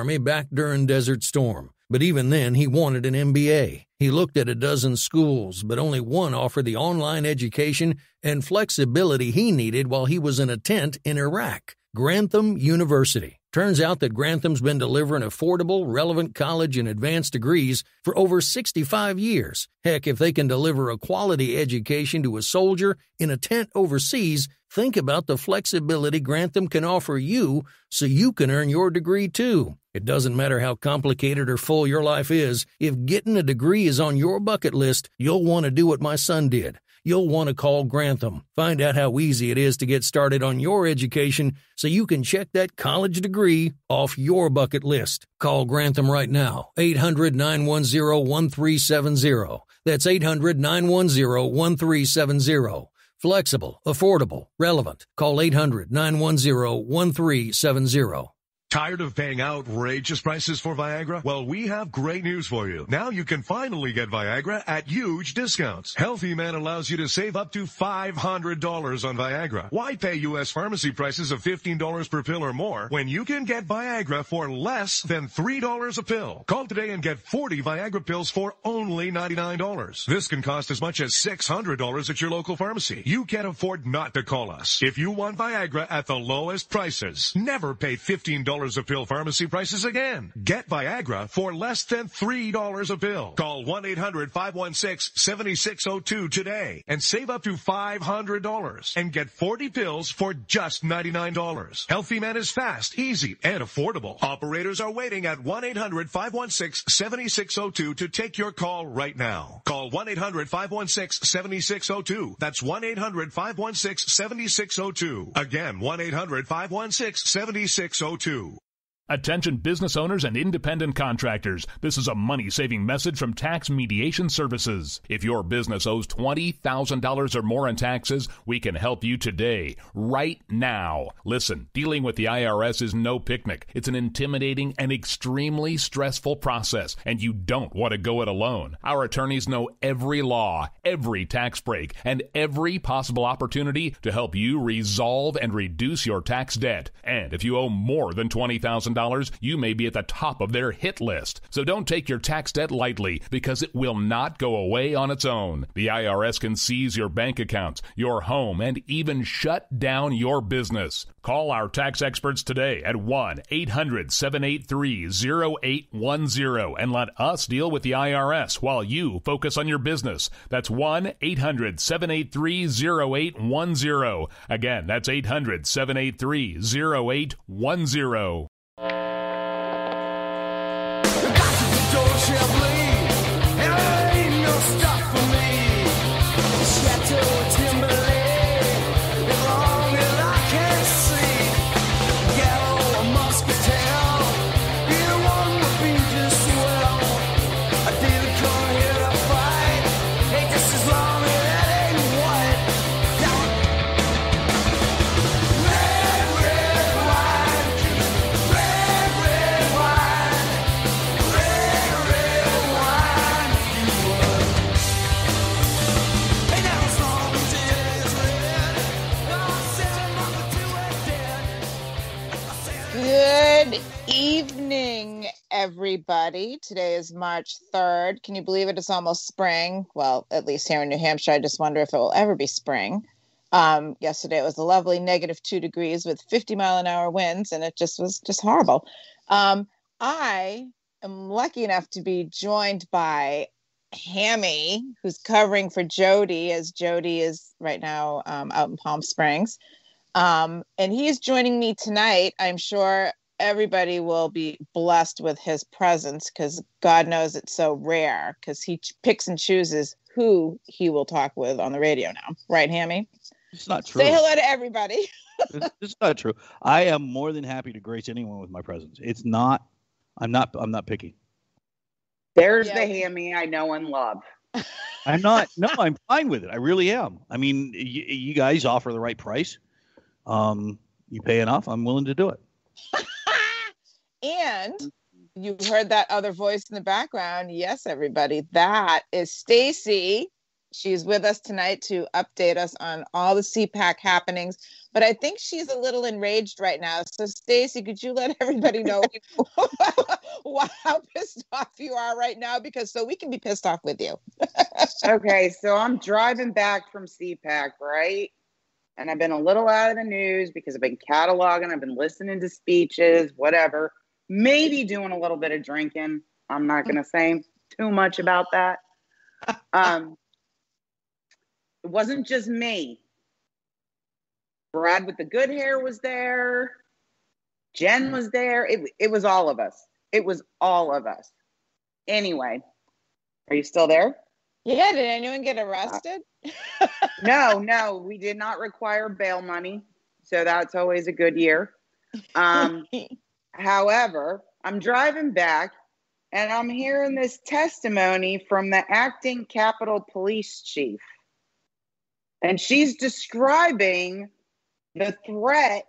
Army back during Desert Storm. But even then, he wanted an MBA. He looked at a dozen schools, but only one offered the online education and flexibility he needed while he was in a tent in Iraq. Grantham University. Turns out that Grantham's been delivering affordable, relevant college and advanced degrees for over 65 years. Heck, if they can deliver a quality education to a soldier in a tent overseas, think about the flexibility Grantham can offer you so you can earn your degree too. It doesn't matter how complicated or full your life is. If getting a degree is on your bucket list, you'll want to do what my son did. You'll want to call Grantham. Find out how easy it is to get started on your education so you can check that college degree off your bucket list. Call Grantham right now, 800-910-1370. That's 800-910-1370. Flexible, affordable, relevant. Call 800-910-1370. Tired of paying outrageous prices for Viagra? Well, we have great news for you. Now you can finally get Viagra at huge discounts. Healthy Man allows you to save up to $500 on Viagra. Why pay U.S. pharmacy prices of $15 per pill or more when you can get Viagra for less than $3 a pill? Call today and get 40 Viagra pills for only $99. This can cost as much as $600 at your local pharmacy. You can't afford not to call us. If you want Viagra at the lowest prices, never pay $15 a pill pharmacy prices again. Get Viagra for less than $3 a pill. Call 1-800-516-7602 today and save up to $500 and get 40 pills for just $99. Healthy Man is fast, easy, and affordable. Operators are waiting at 1-800-516-7602 to take your call right now. Call 1-800-516-7602. That's 1-800-516-7602. Again, 1-800-516-7602. Attention business owners and independent contractors. This is a money-saving message from Tax Mediation Services. If your business owes $20,000 or more in taxes, we can help you today, right now. Listen, dealing with the IRS is no picnic. It's an intimidating and extremely stressful process, and you don't want to go it alone. Our attorneys know every law, every tax break, and every possible opportunity to help you resolve and reduce your tax debt. And if you owe more than $20,000, you may be at the top of their hit list. So don't take your tax debt lightly, because it will not go away on its own. The IRS can seize your bank accounts, your home, and even shut down your business. Call our tax experts today at 1-800-783-0810 and let us deal with the IRS while you focus on your business. That's 1-800-783-0810. Again, that's 800-783-0810. Evening, everybody. Today is March 3rd. Can you believe it? It's almost spring. Well, at least here in New Hampshire. I just wonder if it will ever be spring. Yesterday it was a lovely -2 degrees with 50-mile-an-hour winds, and it was just horrible. I am lucky enough to be joined by Hammy, who's covering for Jody, as Jody is right now out in Palm Springs. And he's joining me tonight. I'm sure everybody will be blessed with his presence, because God knows it's so rare, because he picks and chooses who he will talk with on the radio now. Right, Hammy? It's not true. Say hello to everybody. It's not true. I am more than happy to grace anyone with my presence. It's not. I'm not picky. There's the Hammy I know and love. I'm not. No, I'm fine with it. I really am. I mean, you guys offer the right price. You pay enough. I'm willing to do it. And you heard that other voice in the background. Yes, everybody. That is Stacy. She's with us tonight to update us on all the Cpac happenings. but I think she's a little enraged right now. So, Stacy, could you let everybody know how pissed off you are right now? Because so we can be pissed off with you. Okay, so I'm driving back from Cpac, right? And I've been a little out of the news because I've been cataloging, I've been listening to speeches, whatever. Maybe doing a little bit of drinking. I'm not going to say too much about that. It wasn't just me. Brad with the good hair was there. Jen was there. It was all of us. It was all of us. Anyway, are you still there? Yeah, did anyone get arrested? No, we did not require bail money. So that's always a good year. However, I'm driving back and I'm hearing this testimony from the acting Capitol Police Chief. And she's describing the threat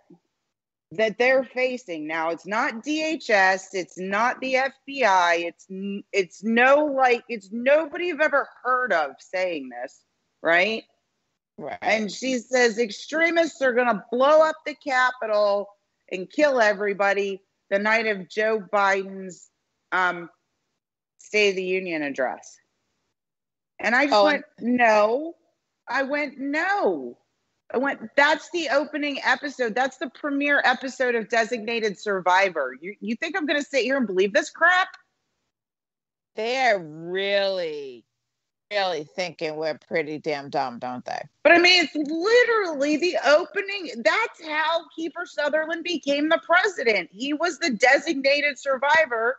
that they're facing. Now, it's not DHS, it's not the FBI, it's nobody you've ever heard of saying this, right? Right. And she says extremists are going to blow up the Capitol and kill everybody the night of Joe Biden's State of the Union address. And I just went, no. That's the opening episode. That's the premiere episode of Designated Survivor. You think I'm going to sit here and believe this crap? They're really, really thinking we're pretty damn dumb, don't they? But I mean, it's literally the opening. That's how Kiefer Sutherland became the president. He was the designated survivor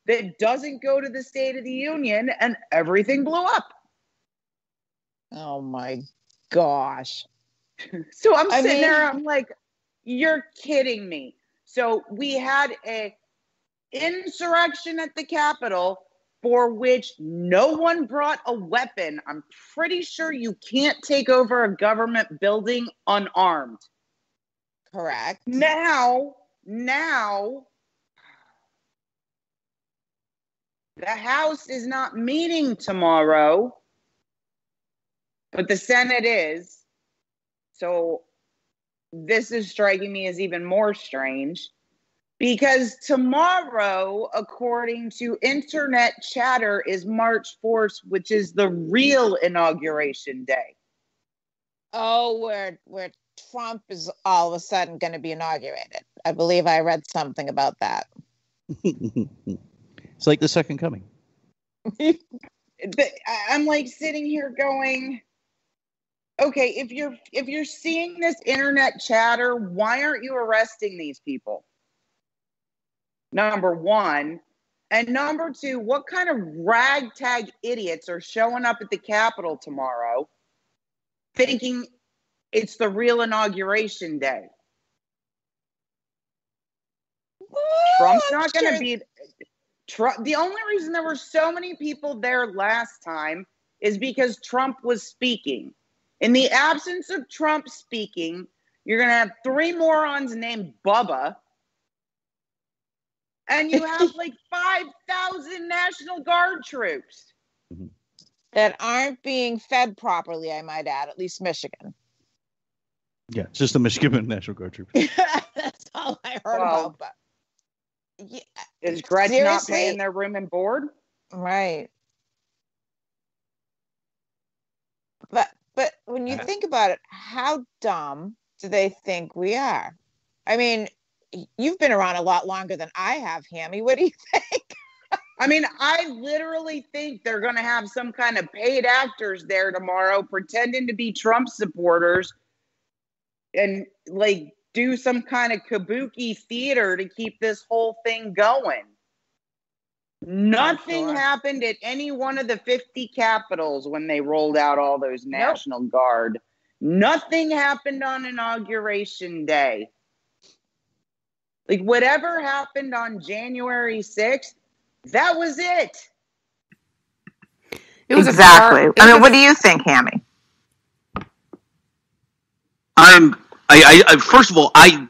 that doesn't go to the State of the Union, and everything blew up. Oh my gosh. So I'm sitting there, I'm like, you're kidding me. So we had a insurrection at the Capitol for which no one brought a weapon. I'm pretty sure you can't take over a government building unarmed. Correct. Now, the House is not meeting tomorrow, but the Senate is. So this is striking me as even more strange because tomorrow, according to internet chatter, is March 4th, which is the real inauguration day. Oh, where Trump is all of a sudden going to be inaugurated. I believe I read something about that. It's like the second coming. I'm like sitting here going, okay, if you're seeing this internet chatter, why aren't you arresting these people? Number one. And number two, what kind of ragtag idiots are showing up at the Capitol tomorrow thinking it's the real inauguration day? Trump's not going to be... Trump. The only reason there were so many people there last time is because Trump was speaking. In the absence of Trump speaking, you're going to have three morons named Bubba. And you have like 5,000 National Guard troops. That aren't being fed properly, I might add, at least Michigan. Yeah, it's just the Michigan National Guard troops. That's all I heard about. But yeah, is Gretsch not paying their room and board? Right. But when you think about it, how dumb do they think we are? I mean, you've been around a lot longer than I have, Hammy. What do you think? I mean, I literally think they're going to have some kind of paid actors there tomorrow pretending to be Trump supporters and like do some kind of kabuki theater to keep this whole thing going. Nothing happened at any one of the 50 capitals when they rolled out all those National Guard. Nothing happened on Inauguration Day. Like, whatever happened on January 6th, that was it. Exactly. I mean, what do you think, Hammy? First of all, I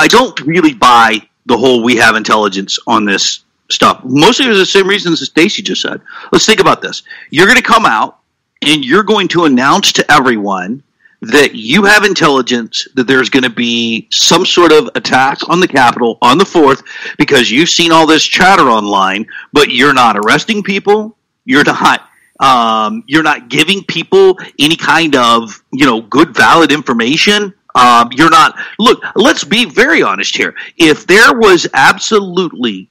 don't really buy the whole we have intelligence on this stuff. Mostly for the same reasons that Stacey just said. Let's think about this. You're going to come out and you're going to announce to everyone that you have intelligence that there's going to be some sort of attack on the Capitol on the 4th because you've seen all this chatter online, but you're not arresting people. You're not giving people any kind of, good, valid information. You're not. Look, let's be very honest here. If there was absolutely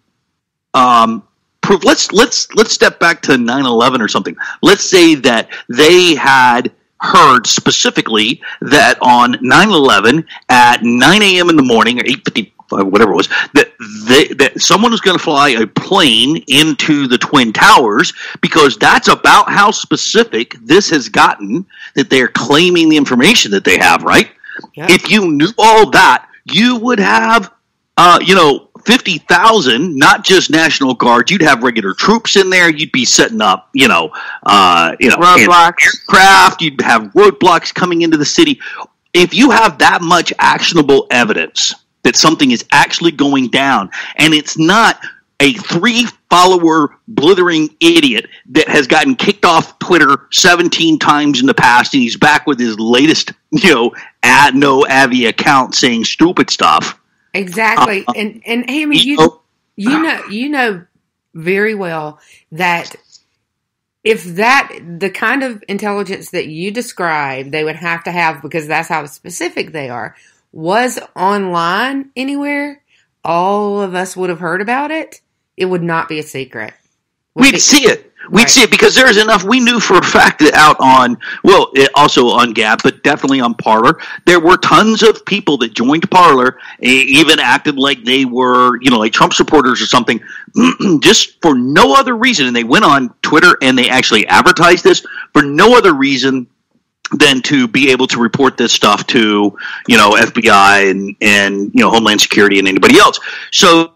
proof, let's step back to 9/11 or something. Let's say that they had heard specifically that on 9/11 at 9 a.m. in the morning or 8:55, whatever it was, that someone was going to fly a plane into the Twin Towers, because that's about how specific this has gotten, that they're claiming the information that they have, right? Yeah. If you knew all that, you would have, 50,000, not just National Guard. You'd have regular troops in there. You'd be setting up, roadblocks, aircraft. You'd have roadblocks coming into the city. If you have that much actionable evidence that something is actually going down, and it's not a 3-follower blithering idiot that has gotten kicked off Twitter 17 times in the past, and he's back with his latest, Avi account saying stupid stuff. Exactly. And Hammy, you know very well that if the kind of intelligence that you describe they would have to have, because that's how specific they are, was online anywhere, all of us would have heard about it. It would not be a secret. We'd see it. We'd see it because there's enough. We knew for a fact that out on, also on Gab, but definitely on Parler, there were tons of people that joined Parler, even acted like they were, like Trump supporters or something, just for no other reason. And they went on Twitter and they actually advertised this for no other reason than to be able to report this stuff to, FBI and Homeland Security and anybody else. So,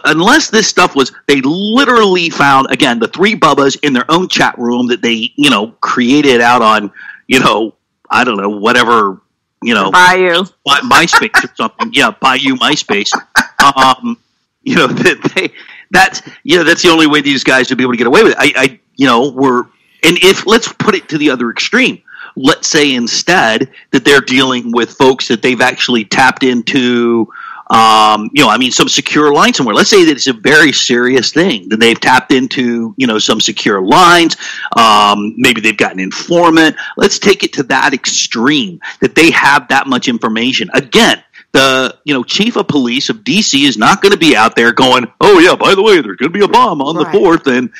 unless this stuff was, they literally found, again, the 3 Bubbas in their own chat room that they, created out on, I don't know, whatever, Bayou. MySpace or something. Yeah, Bayou MySpace. That's the only way these guys would be able to get away with it. And if, let's put it to the other extreme. Let's say instead that they're dealing with folks that they've actually tapped into, some secure line somewhere. Let's say that it's a very serious thing that they've tapped into, some secure lines. Maybe they've got an informant. Let's take it to that extreme that they have that much information. Again, the chief of police of D.C. is not going to be out there going, oh yeah, by the way, there's going to be a bomb on the 4th, and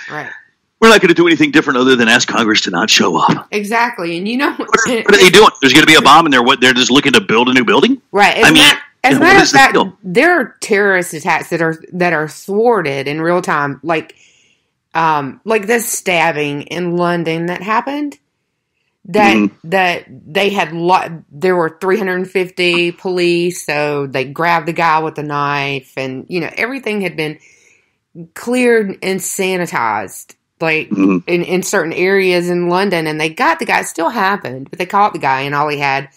we're not going to do anything different other than ask Congress to not show up. Exactly, and what are they doing? There's going to be a bomb, and they're just looking to build a new building, right? As a matter of fact, there are terrorist attacks that are thwarted in real time, like this stabbing in London that happened. That they had there were 350 police, so they grabbed the guy with the knife, and everything had been cleared and sanitized, in certain areas in London, and they got the guy. It still happened, but they caught the guy, and all he had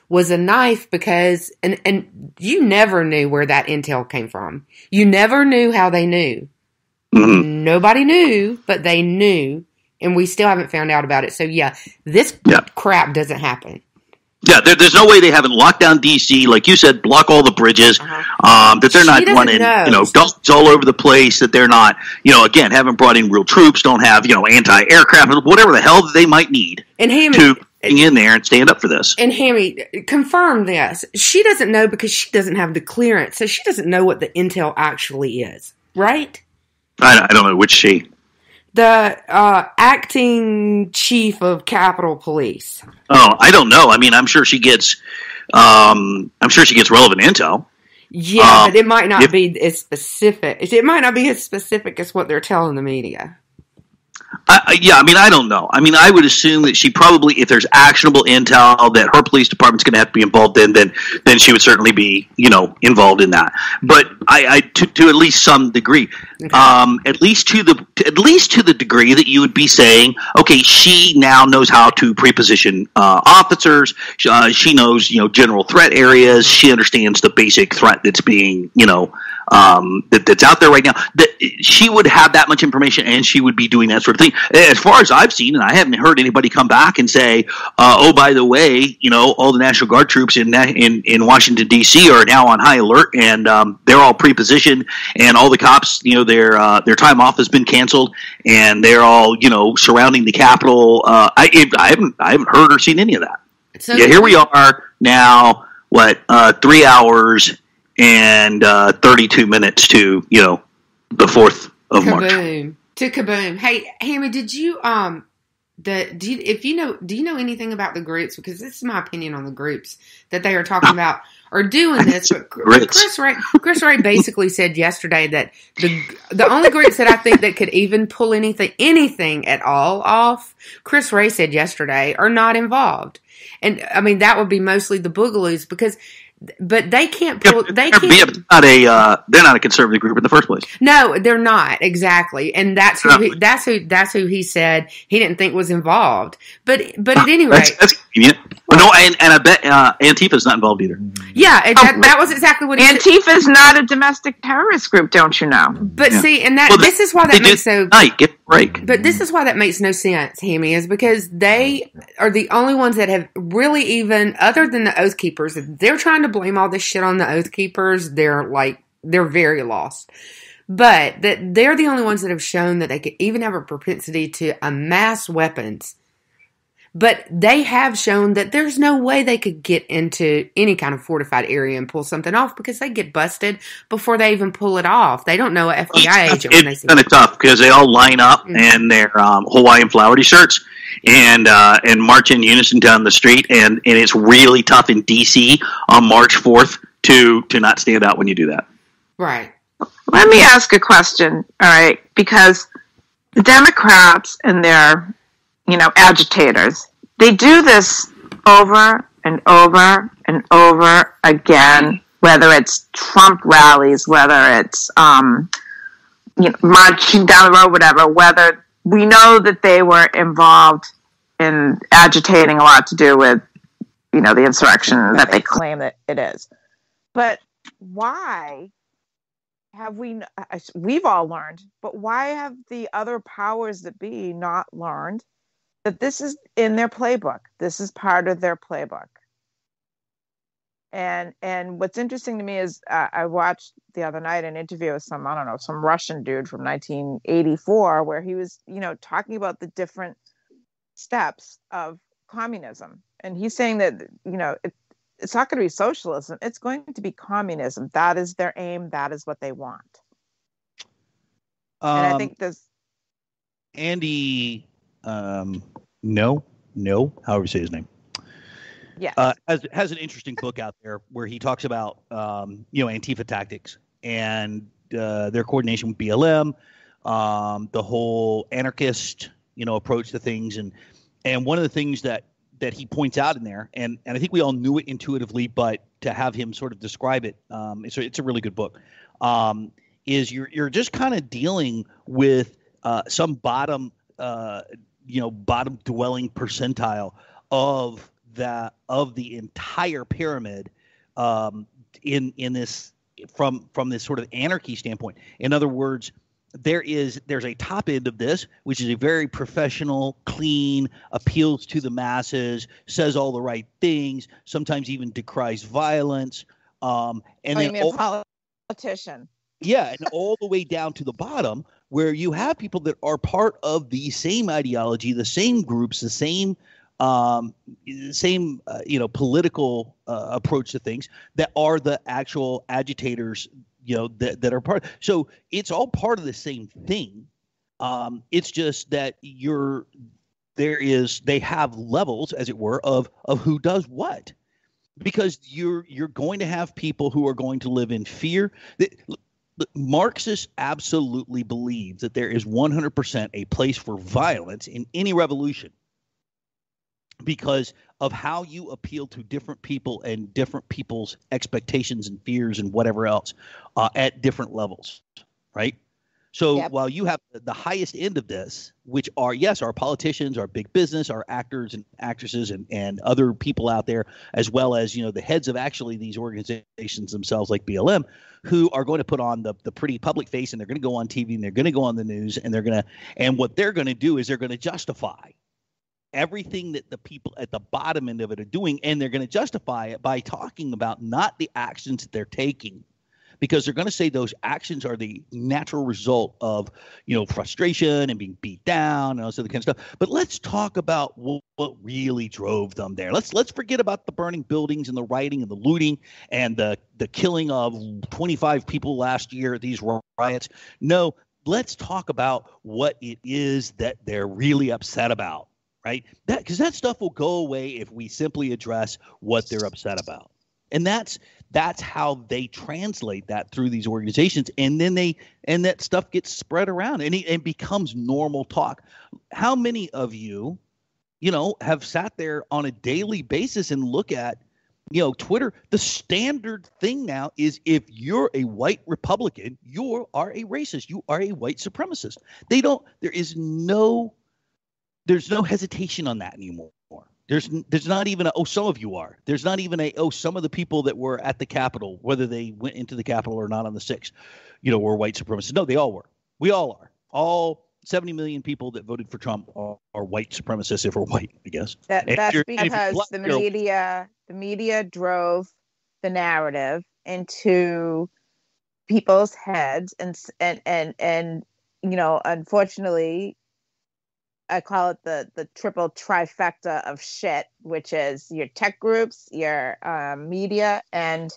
was a knife, because and you never knew where that intel came from. You never knew how they knew. Nobody knew, but they knew, and we still haven't found out about it. So this crap doesn't happen. Yeah, there's no way they haven't locked down D.C., like you said, block all the bridges, that they're not running, dogs all over the place, that they're not, again, haven't brought in real troops, don't have, anti-aircraft, whatever the hell they might need to be in there and stand up for this. And Hammy, confirm this. She doesn't know because she doesn't have the clearance, so she doesn't know what the intel actually is, right? I don't know which she. The acting chief of Capitol Police. Oh, I don't know. I mean, I'm sure she gets relevant intel. Yeah, but it might not be as specific. It might not be as specific as what they're telling the media. I don't know. I mean, I would assume that she probably, if there's actionable intel that her police department's going to have to be involved in, then she would certainly be, involved in that. But to at least some degree, at least to the degree that you would be saying, okay, she now knows how to preposition officers. She knows, general threat areas. She understands the basic threat that's being, that's out there right now, that she would have that much information and she would be doing that sort of thing. As far as I've seen, and I haven't heard anybody come back and say, oh, by the way, all the National Guard troops in Washington, D.C. are now on high alert, and they're all pre-positioned, and all the cops, their time off has been canceled, and they're all, surrounding the Capitol. I haven't heard or seen any of that. So, yeah, here we are now, 3 hours and 32 minutes to, the 4th of March. To kaboom. Hey, Hammy, did you do you know anything about the groups? Because this is my opinion on the groups that they are talking about are doing this. But Chris Ray basically said yesterday that the only groups that I think that could even pull anything at all off, Chris Ray said yesterday, are not involved. And I mean, that would be mostly the Boogaloos but they can't pull. They can't. They're not a conservative group in the first place. No, they're not exactly, and that's who he said he didn't think was involved. But at any rate, that's convenient. No, and I bet Antifa's not involved either. Yeah, that was exactly what he said. Antifa's not a domestic terrorist group, don't you know? But see, and this is why that makes get a break. But this is why that makes no sense, Hammy, is because they are the only ones that have really even, other than the Oath Keepers, they're trying to blame all this shit on the Oath Keepers. They're very lost. But that they're the only ones that have shown that they could even have a propensity to amass weapons. But they have shown that there's no way they could get into any kind of fortified area and pull something off because they get busted before they even pull it off. They don't know an FBI agent when they see it. It's kind of tough because they all line up in their Hawaiian flowery shirts and march in unison down the street. And it's really tough in D.C. on March 4th to not stand out when you do that. Right. Let me ask a question, all right? Because the Democrats and their agitators, they do this over and over and over again, whether it's Trump rallies, whether it's marching down the road, whatever, whether we know that they were involved in agitating a lot to do with, the insurrection that they claim that it is. But why have we've all learned, but why have the other powers that be not learned that this is in their playbook? This is part of their playbook. And what's interesting to me is I watched the other night an interview with some Russian dude from 1984 where he was, talking about the different steps of communism. And he's saying that, it's not going to be socialism. It's going to be communism. That is their aim. That is what they want. And I think this Andy, no, however you say his name. Yeah. Has an interesting book out there where he talks about, Antifa tactics and their coordination with BLM, the whole anarchist, approach to things. And one of the things that he points out in there, and I think we all knew it intuitively, but to have him sort of describe it, it's a really good book, is you're just kind of dealing with some bottom dwelling percentile of the entire pyramid in this from this sort of anarchy standpoint. In other words, there's a top end of this, which is a very professional, clean, appeals to the masses, says all the right things, sometimes even decries violence. And then a politician. Yeah, and all the way down to the bottom, where you have people that are part of the same ideology, the same groups, the same political approach to things, that are the actual agitators, that are part. So it's all part of the same thing. It's just that they have levels, as it were, of who does what, because you're going to have people who are going to live in fear. Marxists absolutely believe that there is 100% a place for violence in any revolution because of how you appeal to different people and different people's expectations and fears and whatever else at different levels, right? So Yep. while you have the highest end of this, which are, yes, our politicians, our big business, our actors and actresses and other people out there, as well as, the heads of actually these organizations themselves like BLM, who are going to put on the pretty public face, and they're going to go on TV and they're going to go on the news, and what they're going to do is they're going to justify everything that the people at the bottom end of it are doing, and they're going to justify it by talking about not the actions that they're taking, because they're going to say those actions are the natural result of, frustration and being beat down and all this other kind of stuff. But let's talk about what really drove them there. Let's forget about the burning buildings and the rioting and the looting and the killing of 25 people last year at these riots. No, let's talk about what it is that they're really upset about, right? Because that stuff will go away if we simply address what they're upset about. And that's how they translate that through these organizations, and then that stuff gets spread around, and it becomes normal talk. How many of you, have sat there on a daily basis and look at, Twitter? The standard thing now is if you're a white Republican, you are a racist, you are a white supremacist. There's no hesitation on that anymore. There's not even some of you are. There's not even some of the people that were at the Capitol, whether they went into the Capitol or not on the 6th, were white supremacists. No, they all were. We all are. All 70 million people that voted for Trump are white supremacists if we're white, I guess. That's because the media drove the narrative into people's heads, and unfortunately, I call it the triple trifecta of shit, which is your tech groups, your media, and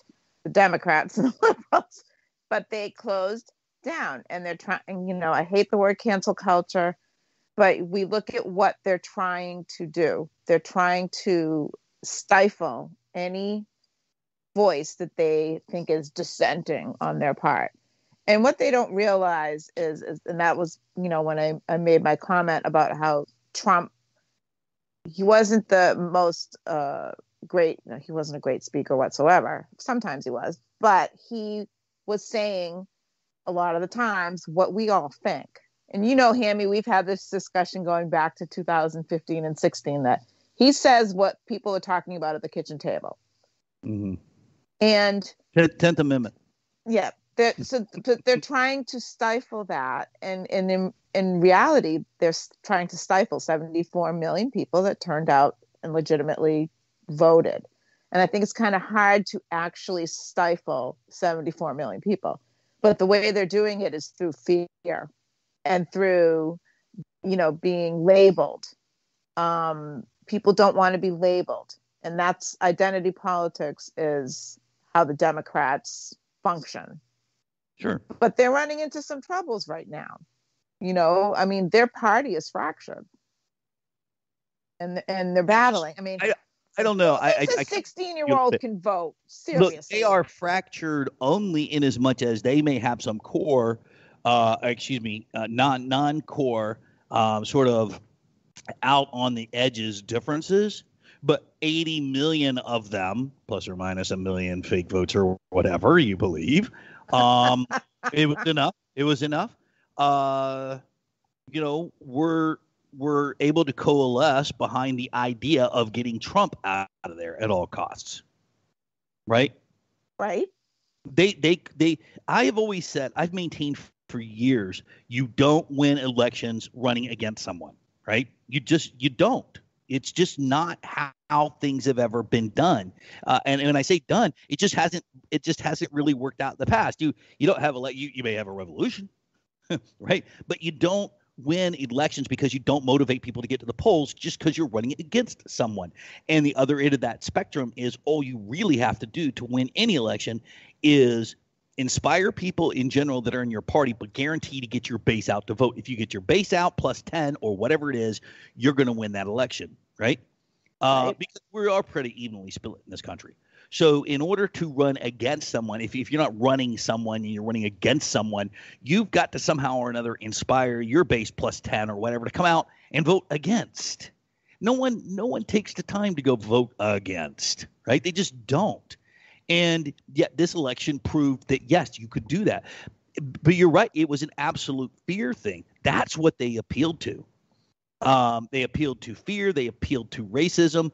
the Democrats and the liberals. But they closed down, and they're trying. I hate the word cancel culture, but we look at what they're trying to do. They're trying to stifle any voice that they think is dissenting on their part. And what they don't realize is and that was, when I made my comment about how Trump, he wasn't the most great, he wasn't a great speaker whatsoever. Sometimes he was, but he was saying a lot of the times what we all think. And Hammy, we've had this discussion going back to 2015 and 16 that he says what people are talking about at the kitchen table. Mm-hmm. And 10th Amendment. Yeah. They're trying to stifle that, and in reality, they're trying to stifle 74 million people that turned out and legitimately voted. And I think it's kind of hard to actually stifle 74 million people. But the way they're doing it is through fear and through, being labeled. People don't want to be labeled, and that's identity politics is how the Democrats function. Sure. But they're running into some troubles right now. Their party is fractured. And they're battling. I don't know. A 16-year-old can vote. Seriously. Look, they are fractured only in as much as they may have some core, non-core, sort of out on the edges differences. But 80 million of them, plus or minus a million fake votes or whatever you believe, it was enough. It was enough. We're able to coalesce behind the idea of getting Trump out of there at all costs. Right? Right. I have always said, I've maintained for years, you don't win elections running against someone, right? You don't. It's just not how things have ever been done. And when I say done, it just hasn't really worked out in the past. You don't have you may have a revolution, right? But you don't win elections because you don't motivate people to get to the polls just because you're running against someone. And the other end of that spectrum is all you really have to do to win any election is inspire people in general that are in your party, but guarantee to get your base out to vote. If you get your base out plus 10 or whatever it is, you're going to win that election. Right? Because we are pretty evenly split in this country. So in order to run against someone, if you're not running someone and you're running against someone, you've got to somehow or another inspire your base plus 10 or whatever to come out and vote against. No one takes the time to go vote against, right? They just don't. And yet this election proved that, yes, you could do that. But you're right. It was an absolute fear thing. That's what they appealed to. They appealed to fear. They appealed to racism.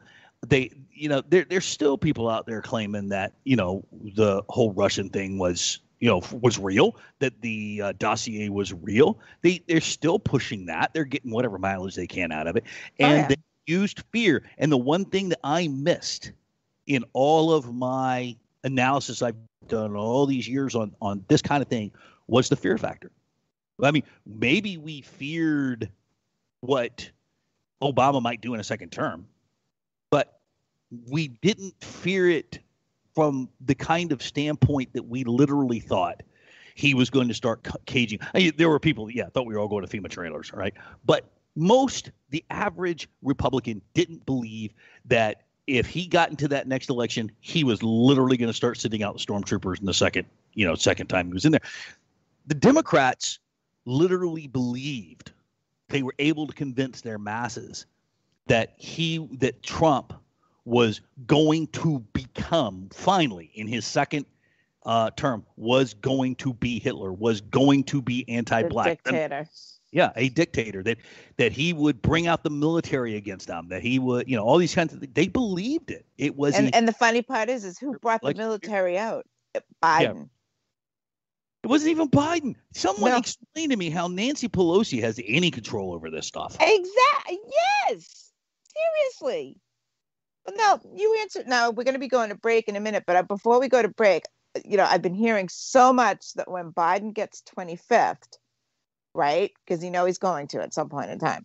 There's still people out there claiming that, the whole Russian thing was real, that the dossier was real. They're still pushing that. They're getting whatever mileage they can out of it. And they used fear. And the one thing that I missed in all of my analysis I've done all these years on this kind of thing was the fear factor. I mean, maybe we feared what Obama might do in a second term, but we didn't fear it from the kind of standpoint that we literally thought he was going to start caging. I mean, there were people, thought we were all going to FEMA trailers, right? But the average Republican didn't believe that if he got into that next election, he was literally going to start sitting out the stormtroopers in the second time he was in there. The Democrats literally believed, they were able to convince their masses that Trump was going to become, finally, in his second term, was going to be Hitler, was going to be anti-black. Dictator. A dictator, that he would bring out the military against them, that he would, all these kinds of things. They believed it. It was, and the funny part is who brought the military out? Biden. Yeah. It wasn't even Biden. Someone explain to me how Nancy Pelosi has any control over this stuff. Exactly. Yes. Seriously. No, you answered. Now we're going to be going to break in a minute, but before we go to break, I've been hearing so much that when Biden gets 25th, right? Because he's going to at some point in time.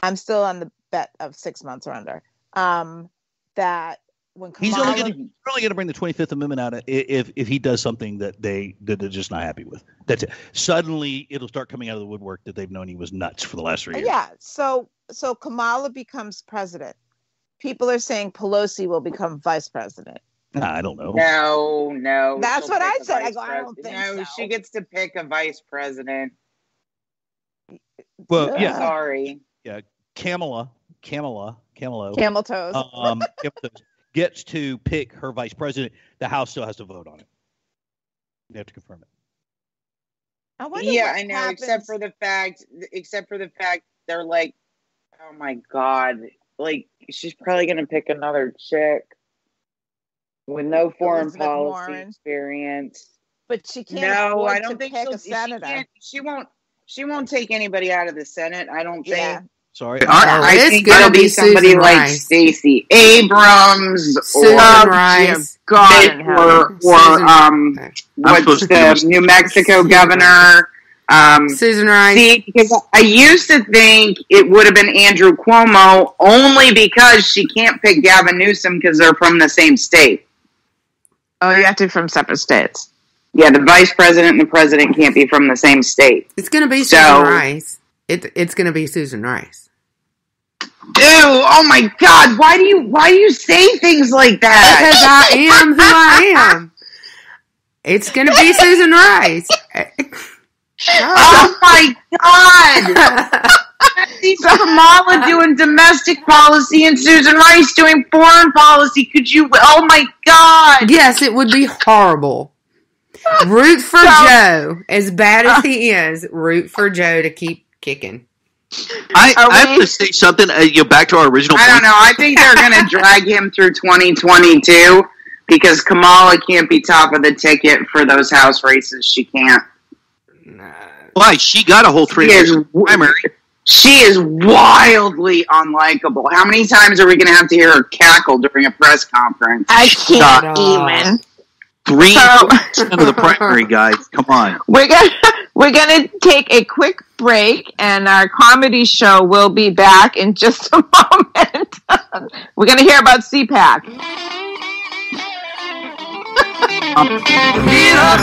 I'm still on the bet of 6 months or under. That when Kamala, he's only going to bring the 25th Amendment out if he does something that they're just not happy with. That's it. Suddenly it'll start coming out of the woodwork that they've known he was nuts for the last 3 years. Yeah. So Kamala becomes president. People are saying Pelosi will become vice president. I don't know. No. That's what I said. I don't think so. No, she gets to pick a vice president. Well, yeah. Sorry. Yeah. Camel toes. Camel toes. Gets to pick her vice president. The House still has to vote on it. They have to confirm it. I know. Happens. Except for the fact they're like, oh my God, like she's probably gonna pick another chick with no foreign Elizabeth policy Warren. Experience. But she can't. No, I don't think pick a senator. She won't take anybody out of the Senate. I don't think. Yeah. Sorry. I think it'll be somebody Susan like Rice. Stacey Abrams Susan Rice. or what's the New Mexico governor? Susan Rice. See, because I used to think it would have been Andrew Cuomo only because she can't pick Gavin Newsom because they're from the same state. Oh, you have to be from separate states. Yeah, the vice president and the president can't be from the same state. It's going to be Susan Rice. It's going to be Susan Rice. Ew, oh my God, why do you say things like that? Because I am who I am. It's going to be Susan Rice. Oh my God! Kamala doing domestic policy and Susan Rice doing foreign policy. Oh my God! Yes, it would be horrible. Root for Joe. As bad as he is, root for Joe to keep kicking. I have to say something. Back to our original point. I don't know. I think they're going to drag him through 2022 because Kamala can't be top of the ticket for those House races. She can't. Why? She got a whole 3 years primary. She is wildly unlikable. How many times are we going to have to hear her cackle during a press conference? I can't even. 3% of the primary, guys. Come on. We're gonna take a quick break, and our comedy show will be back in just a moment. We're gonna hear about Cpac. Get up,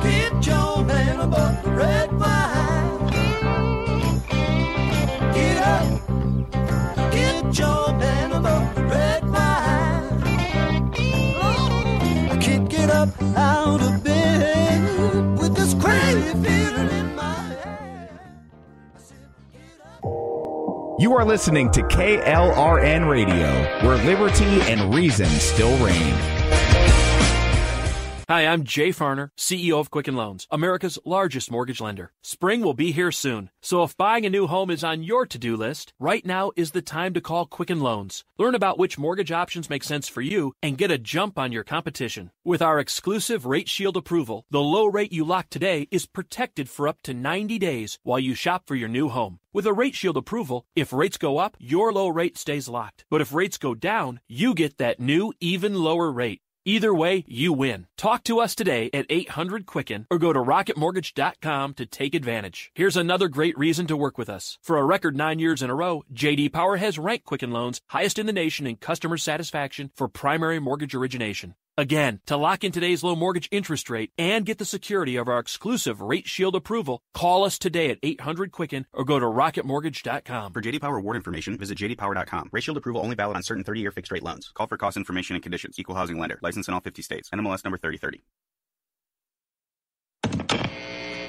get your man above the red wine. Get up, get your man above the red wine. I can't get up out of bed with this crazy feeling in my head. You are listening to KLRN Radio, where liberty and reason still reign. Hi, I'm Jay Farner, CEO of Quicken Loans, America's largest mortgage lender. Spring will be here soon, so if buying a new home is on your to-do list, right now is the time to call Quicken Loans. Learn about which mortgage options make sense for you and get a jump on your competition. With our exclusive Rate Shield approval, the low rate you lock today is protected for up to 90 days while you shop for your new home. With a Rate Shield approval, if rates go up, your low rate stays locked. But if rates go down, you get that new, even lower rate. Either way, you win. Talk to us today at 800-QUICKEN or go to rocketmortgage.com to take advantage. Here's another great reason to work with us. For a record 9 years in a row, J.D. Power has ranked Quicken Loans highest in the nation in customer satisfaction for primary mortgage origination. Again, to lock in today's low mortgage interest rate and get the security of our exclusive Rate Shield approval, call us today at 800-QUICKEN or go to rocketmortgage.com. For JD Power award information, visit jdpower.com. Rate Shield approval only valid on certain 30-year fixed rate loans. Call for cost information and conditions. Equal housing lender. License in all 50 states. NMLS number 3030.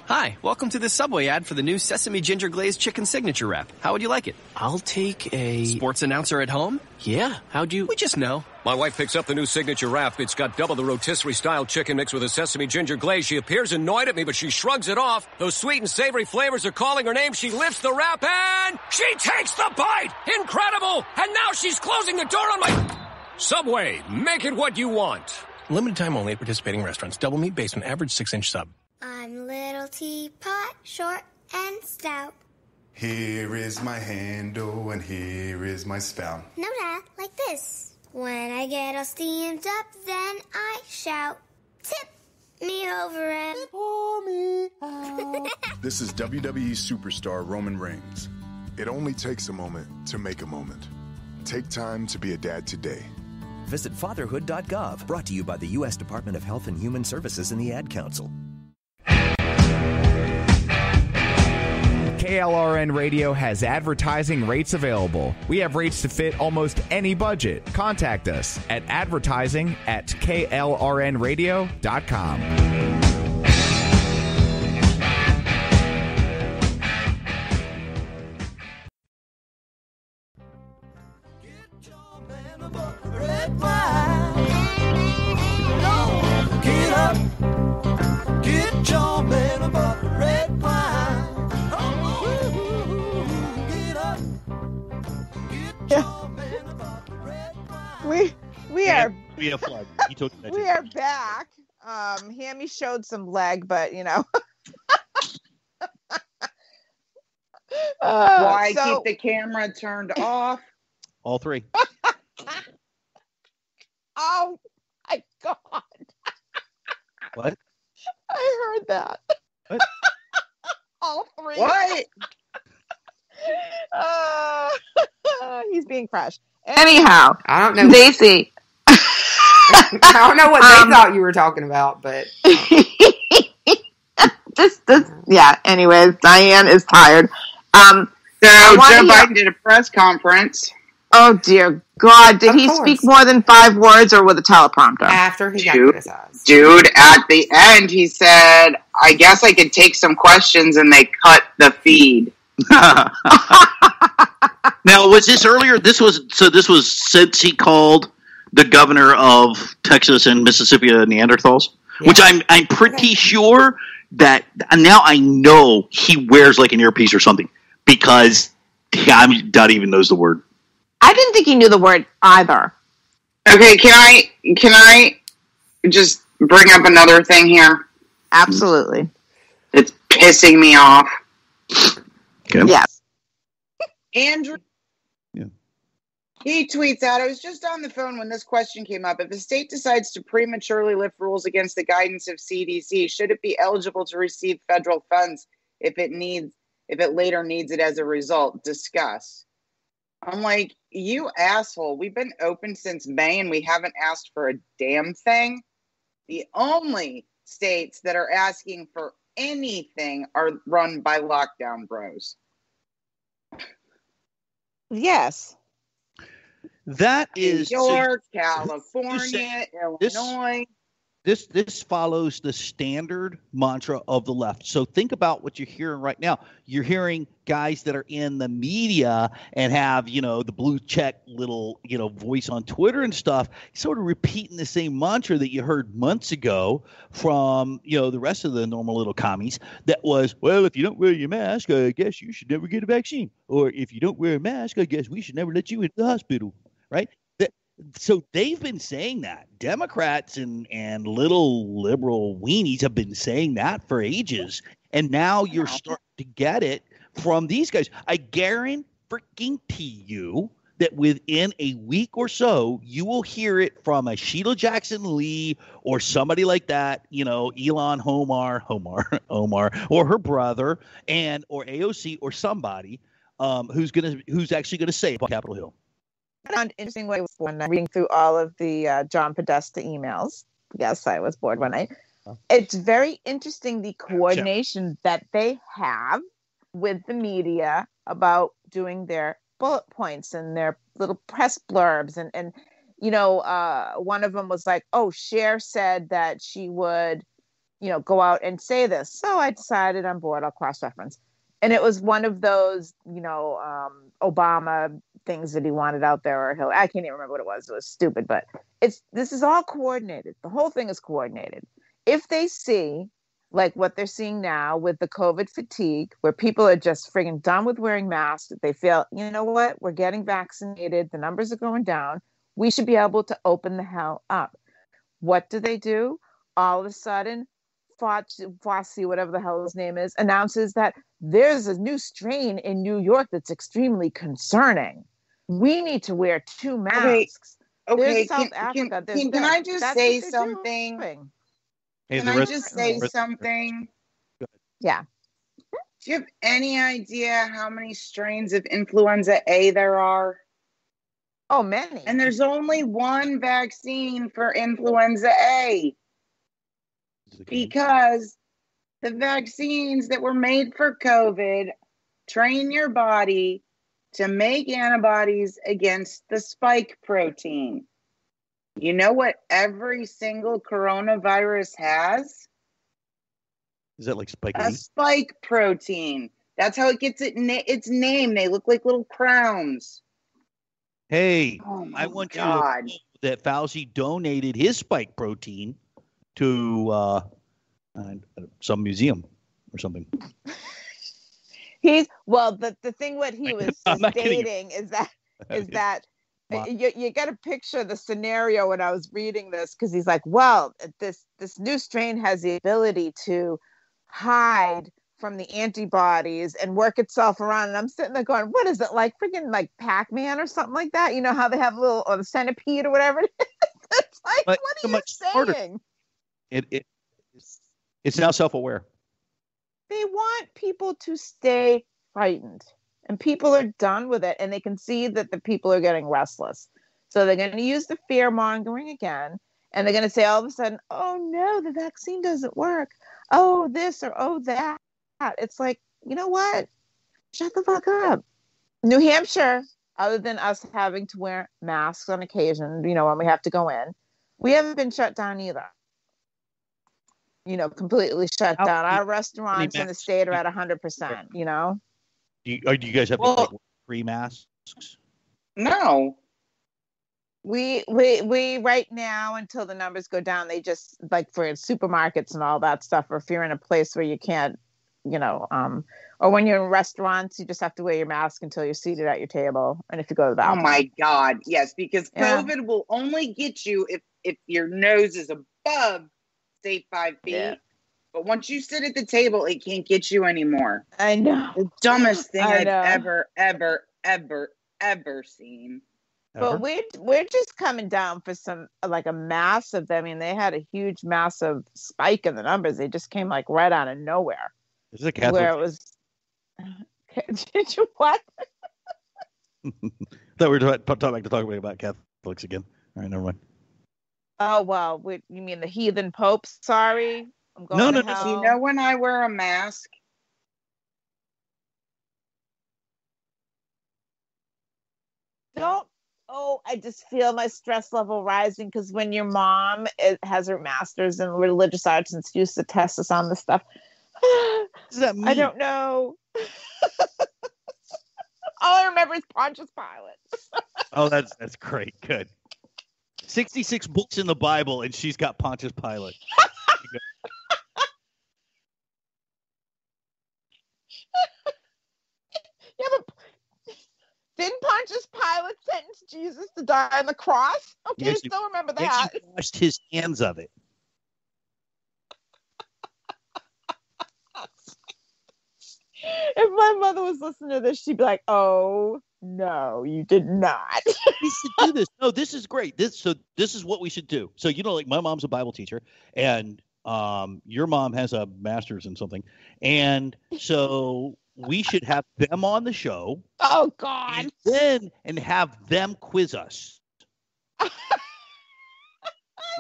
Hi, welcome to the Subway ad for the new Sesame Ginger Glazed Chicken Signature Wrap. How would you like it? I'll take a... Sports announcer at home? Yeah, how'd you... We just know. My wife picks up the new Signature Wrap. It's got double the rotisserie-style chicken mix with a sesame ginger glaze. She appears annoyed at me, but she shrugs it off. Those sweet and savory flavors are calling her name. She lifts the wrap and... she takes the bite! Incredible! And now she's closing the door on my... Subway, make it what you want. Limited time only at participating restaurants. Double meat based on average 6-inch sub. I'm little teapot, short and stout. Here is my handle and here is my spout. No, Dad, like this. When I get all steamed up, then I shout, tip me over and pour me out. This is WWE superstar Roman Reigns. It only takes a moment to make a moment. Take time to be a dad today. Visit fatherhood.gov, brought to you by the U.S. Department of Health and Human Services and the Ad Council. KLRN Radio has advertising rates available. We have rates to fit almost any budget. Contact us at advertising@klrnradio.com. Red wine. No, get up. Get your man a bottle of red wine. Oh, get up. Get your man a bottle of red wine. We are We have flood. He took that. we are back. Hammy showed some leg, but you know. Why keep the camera turned off? All three. Oh my God. What? I heard that. What? All three. What? He's being crushed. Anyhow, I don't know. Daisy. I don't know what they thought you were talking about, but yeah. Anyways, Diane is tired. So Joe Biden did a press conference. Oh dear God! Did he speak more than 5 words, or with a teleprompter? After he got criticized, dude, at the end he said, "I guess I could take some questions," and they cut the feed. Now, was this earlier? This was since he called the governor of Texas and Mississippi Neanderthals, which I'm pretty sure that now I know he wears like an earpiece or something because I not even knows the word. I didn't think he knew the word either. Okay, can I just bring up another thing here? Absolutely. It's pissing me off. Okay. Yes. Andrew. Yeah. He tweets out, I was just on the phone when this question came up. If a state decides to prematurely lift rules against the guidance of CDC, should it be eligible to receive federal funds if it later needs it as a result? Discuss. I'm like, you asshole. We've been open since May and we haven't asked for a damn thing. The only states that are asking for anything are run by lockdown bros. Yes. That is New York, California, Illinois. this follows the standard mantra of the left. So think about what you're hearing right now. You're hearing guys that are in the media and have, the blue check little, voice on Twitter and stuff, sort of repeating the same mantra that you heard months ago from, the rest of the normal little commies. That was, well, if you don't wear your mask, I guess you should never get a vaccine. Or if you don't wear a mask, I guess we should never let you into the hospital, right? So they've been saying that. Democrats and little liberal weenies have been saying that for ages. And now you're starting to get it from these guys. I guarantee you that within a week or so, you will hear it from a Sheila Jackson Lee or somebody like that, Elon Omar, or her brother, or AOC or somebody who's actually gonna say about Capitol Hill. An interesting way when I'm reading through all of the John Podesta emails. Yes, I was bored one night. It's very interesting the coordination that they have with the media about doing their bullet points and their little press blurbs. And one of them was like, oh, Cher said that she would, go out and say this. So I decided I'm bored. I'll cross-reference. And it was one of those, Obama things that he wanted out there, or I can't even remember what it was. It was stupid, but this is all coordinated. The whole thing is coordinated. If they see like what they're seeing now with the COVID fatigue, where people are just friggin' done with wearing masks, they feel, you know what, we're getting vaccinated, the numbers are going down, we should be able to open the hell up. What do? All of a sudden, Fauci, whatever the hell his name is, announces that there's a new strain in New York that's extremely concerning. We need to wear 2 masks. Okay. There's South Africa. Can I just say something? Can I just say something? Yeah. Do you have any idea how many strains of influenza A there are? Oh, many. And there's only one vaccine for influenza A. Because the vaccines that were made for COVID train your body to make antibodies against the spike protein. You know what every single coronavirus has? Is that like spike? A spike protein. That's how it gets its name. They look like little crowns. Hey, I want you to know that Fauci donated his spike protein to some museum or something. The thing what he was stating is that you got to picture the scenario when I was reading this, because he's like, well, this new strain has the ability to hide from the antibodies and work itself around. And I'm sitting there going, what is it, like freaking like Pac-Man or something like that? You know how they have or the centipede or whatever it is? It's like, what are you saying? It's now self-aware. They want people to stay frightened, and people are done with it, and they can see that the people are getting restless. So they're going to use the fear mongering again, and they're going to say all of a sudden, oh no, the vaccine doesn't work. Oh, this or oh, that. It's like, you know what? Shut the fuck up. New Hampshire, other than us having to wear masks on occasion, when we have to go in, we haven't been shut down either. Completely shut down. Our restaurants in the state are at 100%, Do you guys have free masks? No. We right now, until the numbers go down, they just, like for supermarkets and all that stuff, or if you're in a place where you can't, or when you're in restaurants, you just have to wear your mask until you're seated at your table. And if you go to the bathroom. Oh my God. Yes, because COVID will only get you if your nose is above, say, 5 feet. Yeah. But once you sit at the table, it can't get you anymore. I know. The dumbest thing I've ever seen. But we're just coming down for a massive, they had a huge, massive spike in the numbers. They just came right out of nowhere. Is it Catholic? Where it was, did you what? Thought we were talking about Catholics again. All right, never mind. Oh, well, you mean the heathen popes? Sorry. I'm going to hell. Do you know when I wear a mask? Don't Oh, I just feel my stress level rising because when your mom has her master's in religious arts and she used to test us on this stuff. What does that mean? I don't know. All I remember is Pontius Pilate. Oh, that's great. Good. 66 books in the Bible, and she's got Pontius Pilate. Yeah, but didn't Pontius Pilate sentence Jesus to die on the cross? Okay, Yes, I still remember that. He washed his hands of it. If my mother was listening to this, she'd be like, "Oh no, you did not." We should do this. No, this is great. This is what we should do. So like my mom's a Bible teacher, and your mom has a master's in something, and so we should have them on the show. Oh God! And have them quiz us. And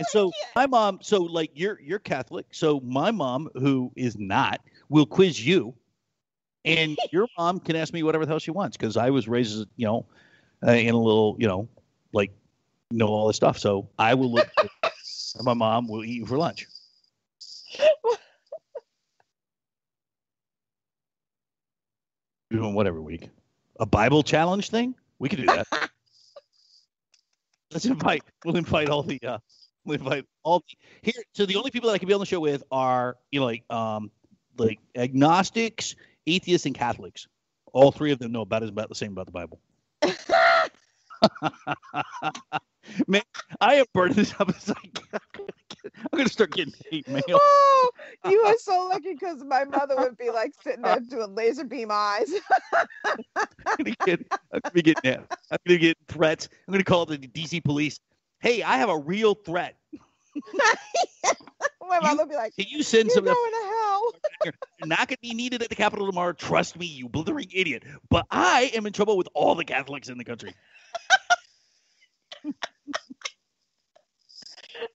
so my mom, so like you're Catholic, so my mom, who is not, will quiz you. And your mom can ask me whatever the hell she wants because I was raised, in a little, like, know all this stuff. So I will look. My mom will eat you for lunch. We're doing what every week? A Bible challenge thing? We could do that. We'll invite all the. Here. So the only people that I can be on the show with are like agnostics, atheists, and Catholics. All three of them know about the same about the Bible. Man, I am burning this up as I can. I'm going to start getting hate mail. Oh, you are so lucky because my mother would be like sitting there doing laser beam eyes. I'm going to get threats. I'm going to call the DC police. Hey, I have a real threat. My mother would be like, can you send "You're some? going to hell." You're not going to be needed at the Capitol tomorrow. Trust me, you blithering idiot. But I am in trouble with all the Catholics in the country.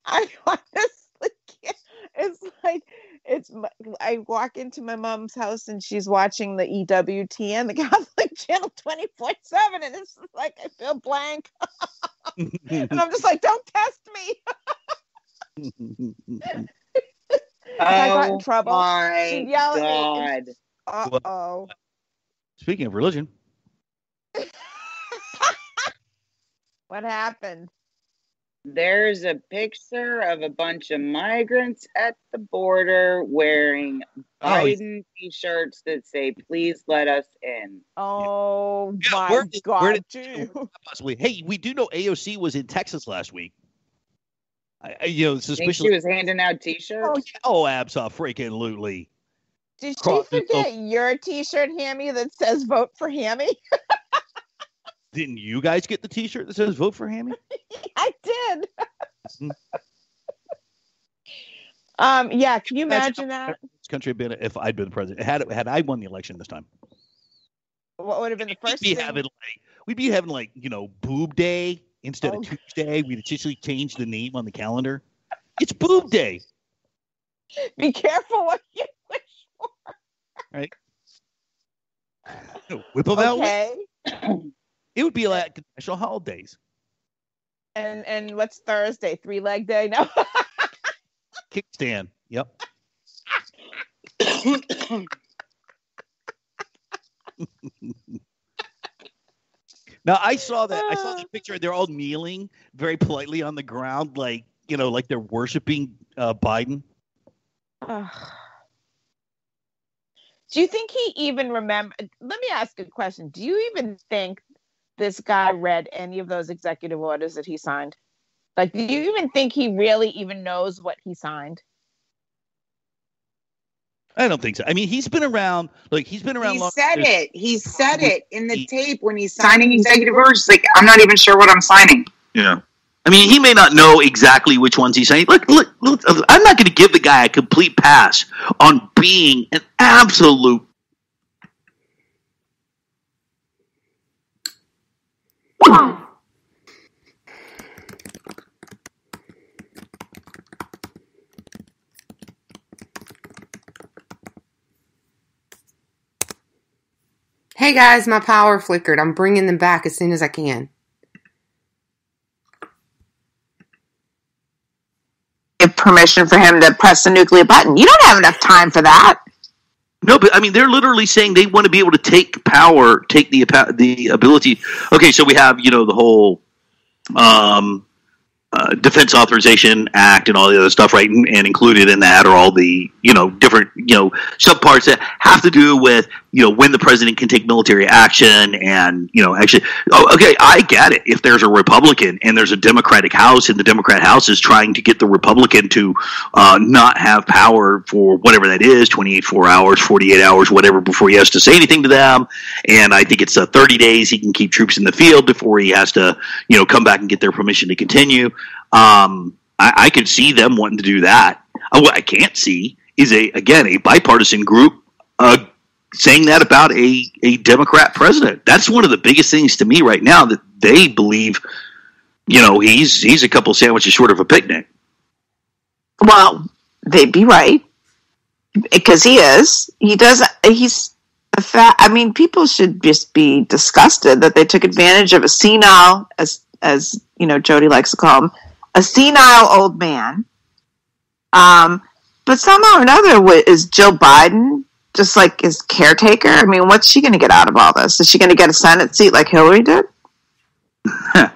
I honestly can't. It's like I walk into my mom's house and she's watching the EWTN, the Catholic channel, 24/7, and it's just like I feel blank, and I'm just like, "Don't test me." I got in trouble. She'd yell at me. Uh-oh. Speaking of religion. What happened? There's a picture of a bunch of migrants at the border wearing Biden t-shirts that say, "Please let us in." Oh, my God. Possibly. Hey, we do know AOC was in Texas last week. Suspiciously. Think she was handing out t-shirts? Oh, abso-freaking-lutely. Did she forget your t-shirt, Hammy, that says "Vote for Hammy"? Didn't you guys get the t-shirt that says "Vote for Hammy"? I did. Yeah, can you imagine that? This country had been if I'd been the president. Had I won the election this time. What would have been the first thing? We'd be having Boob Day instead of Tuesday. We'd officially change the name on the calendar. It's Boob Day. Be careful what you wish for. Right. Whip them out. Okay. It would be like national holidays. And what's Thursday? 3-leg day? No. Kickstand. Yep. Now I saw the picture. They're all kneeling very politely on the ground, like they're worshiping Biden. Do you think he even remember? Let me ask a question. Do you even think this guy read any of those executive orders that he signed? Like, do you even think he really even knows what he signed? I don't think so. I mean, he's been around. He's been around. He said it in the tape when he's signing executive orders. Like, I'm not even sure what I'm signing. Yeah. I mean, he may not know exactly which ones he's saying. Look, I'm not going to give the guy a complete pass on being an absolute. Hey guys, my power flickered. I'm bringing them back as soon as I can. permission for him to press the nuclear button. You don't have enough time for that. No, but I mean, they're literally saying they want to be able to take power, take the ability. Okay, so we have, the whole Defense Authorization Act and all the other stuff, right? And included in that are all the, different, subparts that have to do with, when the president can take military action and, actually, okay, I get it. If there's a Republican and there's a Democratic House and the Democrat House is trying to get the Republican to not have power for whatever that is, 24 hours, 48 hours, whatever, before he has to say anything to them. And I think it's 30 days he can keep troops in the field before he has to, come back and get their permission to continue. I could see them wanting to do that. What I can't see is a bipartisan group saying that about a Democrat president. That's one of the biggest things to me right now, that they believe, he's a couple sandwiches short of a picnic. Well, they'd be right, because he is. He does. He's a fat. I mean, people should just be disgusted that they took advantage of a senile, as Jody likes to call him, a senile old man. But somehow or another, is Jill Biden just like his caretaker? I mean, what's she going to get out of all this? Is she going to get a Senate seat like Hillary did? I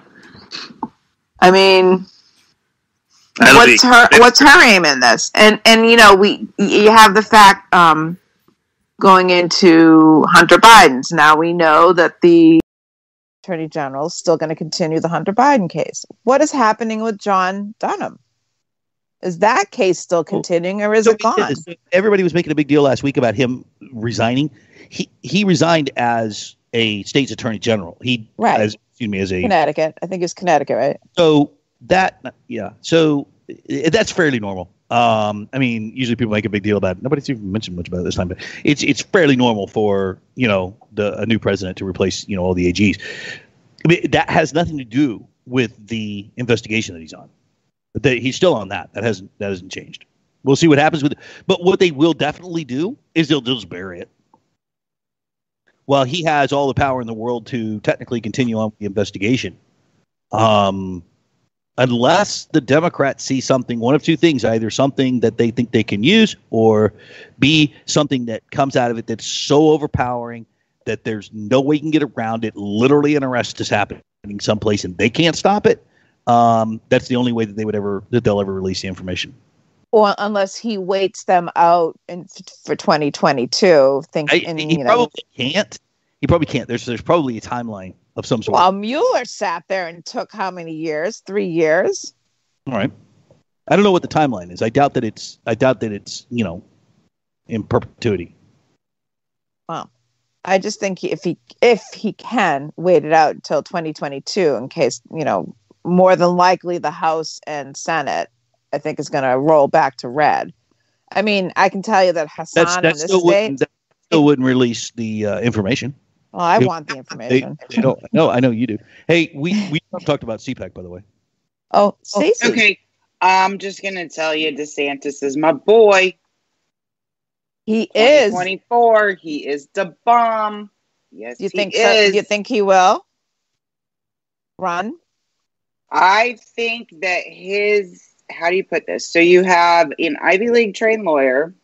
mean, what's her aim in this? And you have the fact going into Hunter Biden's. Now we know that the Attorney General is still going to continue the Hunter Biden case. What is happening with John Dunham? Is that case still continuing, or is it gone? Everybody was making a big deal last week about him resigning. He resigned as a state's attorney general. As a Connecticut. I think it's Connecticut, right? So that's fairly normal. I mean, usually people make a big deal about it. Nobody's even mentioned much about it this time, but it's fairly normal for a new president to replace all the AGs. I mean, that has nothing to do with the investigation that he's on. He's still on that. That hasn't changed. We'll see what happens with it. But what they will definitely do is they'll just bury it. While he has all the power in the world to technically continue on with the investigation, unless the Democrats see something, one of two things: either something that they think they can use, or B, something that comes out of it that's so overpowering that there's no way you can get around it. Literally, an arrest is happening someplace and they can't stop it. That's the only way that they'll ever release the information. Well, unless he waits them out for 2022. He probably can't. He probably can't. There's probably a timeline of some sort. Well, Mueller sat there and took how many years? 3 years. All right. I don't know what the timeline is. I doubt that it's in perpetuity. Well, I just think if he can wait it out until 2022, in case more than likely the House and Senate, I think, is going to roll back to red. I mean, I can tell you that Hassan that still wouldn't release the information. Well, I want the information. They don't. No, I know you do. Hey, we talked about Cpac, by the way. Oh, Stacey. Okay, I'm just going to tell you, DeSantis is my boy. He is 24. He is the bomb. Yes, you think so? You think he will run? I think that how do you put this? So you have an Ivy League trained lawyer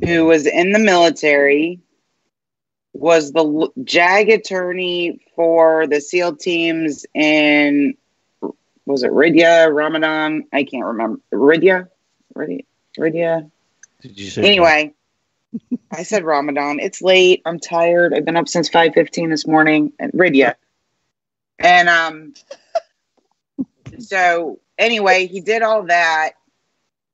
who was in the military, was the JAG attorney for the SEAL teams in, was it Rydia, Ramadan? I can't remember. Rydia? Did you say anyway, I said Ramadan. It's late. I'm tired. I've been up since 5:15 this morning. And Rydia. And so anyway, he did all that.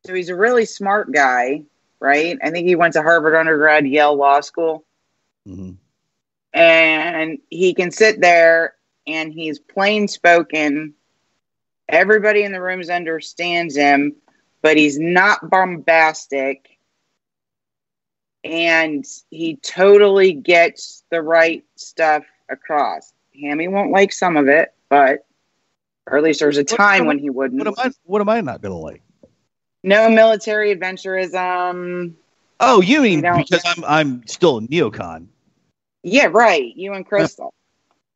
So he's a really smart guy, right? I think he went to Harvard undergrad, Yale Law School. Mm-hmm. And he can sit there and he's plain spoken. Everybody in the room understands him, but he's not bombastic. And he totally gets the right stuff across. Hammy won't like some of it, but or at least there's a time when he wouldn't. What am I not going to like? No military adventurism. Oh, you mean because I'm still a neocon? Yeah, right. You and Crystal.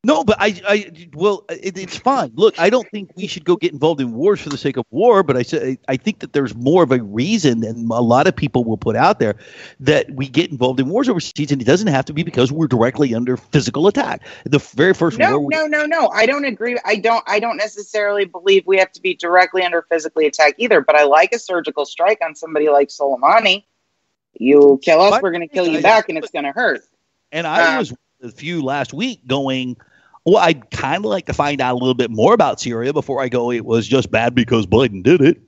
No, but it's fine. Look, I don't think we should go get involved in wars for the sake of war, but I think that there's more of a reason than a lot of people will put out there that we get involved in wars overseas, and it doesn't have to be because we're directly under physical attack. The very first war. No. I don't agree. I don't necessarily believe we have to be directly under physically attack either, but I like a surgical strike on somebody like Soleimani. You kill us, we're going to kill you back, and it's going to hurt. And I was a few last week going, well, I'd kind of like to find out a little bit more about Syria before I go, it was just bad because Biden did it,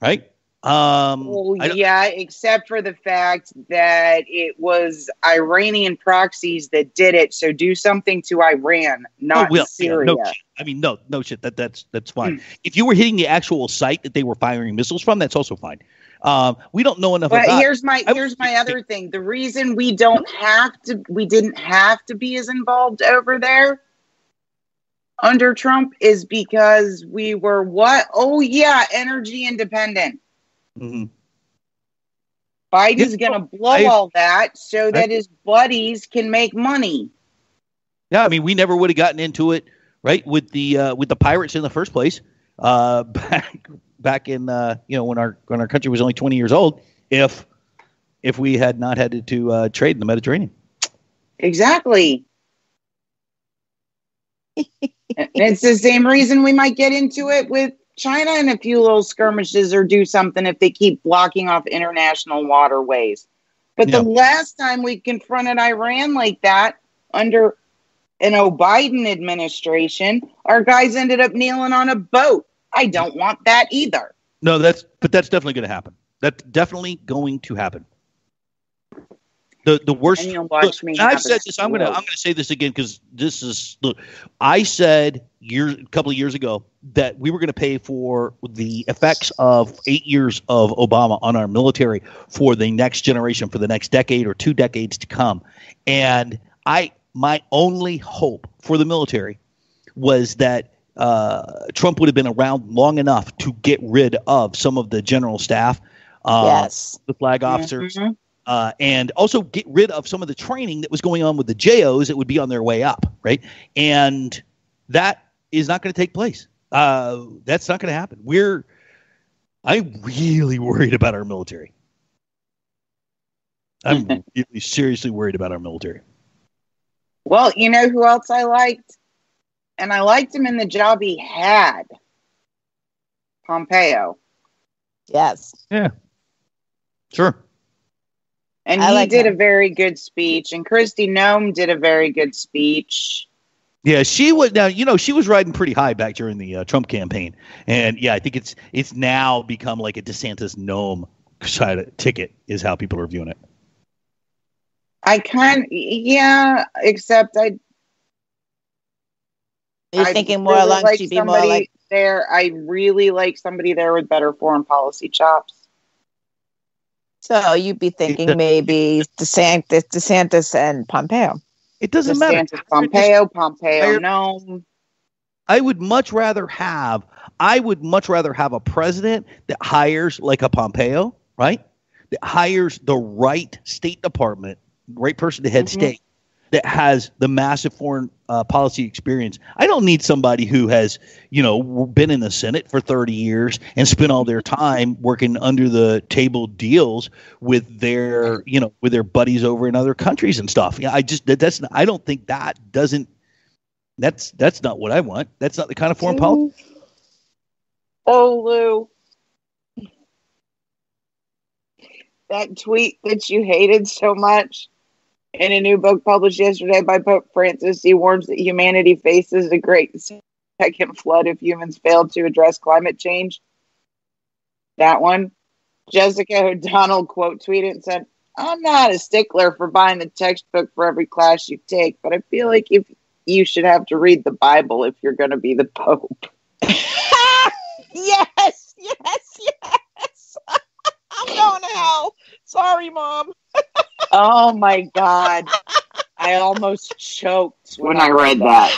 right? Except for the fact that it was Iranian proxies that did it. So do something to Iran, not Syria. No shit. That's fine. If you were hitting the actual site that they were firing missiles from, that's also fine. We don't know enough about. Here's my other thing. The reason we didn't have to be as involved over there under Trump is because we were what? Oh yeah, energy independent. Mm-hmm. Biden's going to blow all that so that his buddies can make money. Yeah, I mean, we never would have gotten into it, right, with the pirates in the first place. Back in when our country was only 20 years old, if we had not had to trade in the Mediterranean. Exactly. And it's the same reason we might get into it with China and a few little skirmishes or do something if they keep blocking off international waterways. But the last time we confronted Iran like that under an Biden administration, our guys ended up kneeling on a boat. I don't want that either. No, that's definitely going to happen. That's definitely going to happen. The worst. And you'll watch me. I've said this. I'm gonna say this again because this is. Look, I said a couple of years ago that we were going to pay for the effects of 8 years of Obama on our military for the next generation, for the next decade or 2 decades to come. And my only hope for the military was that Trump would have been around long enough to get rid of some of the general staff, the flag officers. Mm-hmm. And also get rid of some of the training that was going on with the JOs that would be on their way up, right? And that is not going to take place. That's not going to happen. I'm really worried about our military. I'm really seriously worried about our military. Well, you know who else I liked? And I liked him in the job he had. Pompeo. Yes. Yeah. Sure. And he did a very good speech, and Kristi Noem did a very good speech. Yeah, she was she was riding pretty high back during the Trump campaign, and I think it's now become like a DeSantis Noem ticket is how people are viewing it. Except You're thinking more really along to be more like there. I really like somebody there with better foreign policy chops. So you'd be thinking maybe DeSantis and Pompeo. It doesn't matter. Pompeo, no. I would much rather have a president that hires like a Pompeo, right? That hires the right State Department, right person to head state, that has the massive foreign policy experience. I don't need somebody who has, been in the Senate for 30 years and spent all their time working under the table deals with their, with their buddies over in other countries and stuff. Yeah, I don't think that's not what I want. That's not the kind of foreign policy. Oh, Lou. That tweet that you hated so much. In a new book published yesterday by Pope Francis, he warns that humanity faces a great second flood if humans fail to address climate change. That one. Jessica O'Donnell quote tweeted and said, "I'm not a stickler for buying the textbook for every class you take, but I feel like if you should have to read the Bible if you're going to be the Pope." Yes. I'm going to hell. Sorry, Mom. Oh my God. I almost choked when I read that.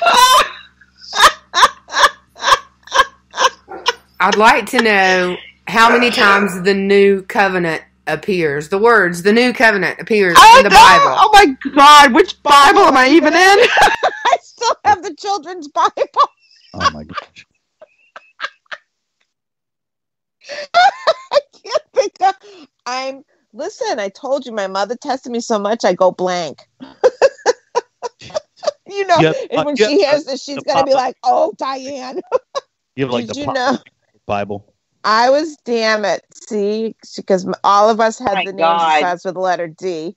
I'd like to know how many times the new covenant appears. The words, the new covenant appears in the Bible. Oh my God, which Bible am I even in? I still have the children's Bible. Oh my gosh. I can't think of. Listen, I told you my mother tested me so much I go blank. You know, and when she hears this, she's going to be like, oh, Diane. You have like Did the you know? Bible. I was, damn it. See, because all of us had the names that starts with the letter D.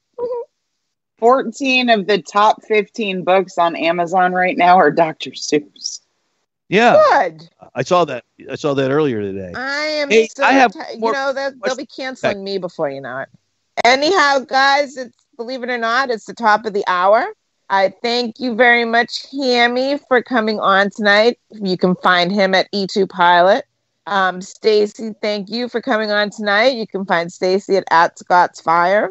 14 of the top 15 books on Amazon right now are Dr. Seuss. Yeah. Good. I saw that earlier today. I am Hey, so I have you know, they'll be canceling me before you know it. Anyhow, guys, believe it or not, it's the top of the hour. I thank you very much, Hammy, for coming on tonight. You can find him at E2 Pilot. Stacy, thank you for coming on tonight. You can find Stacy at Scott's Fire.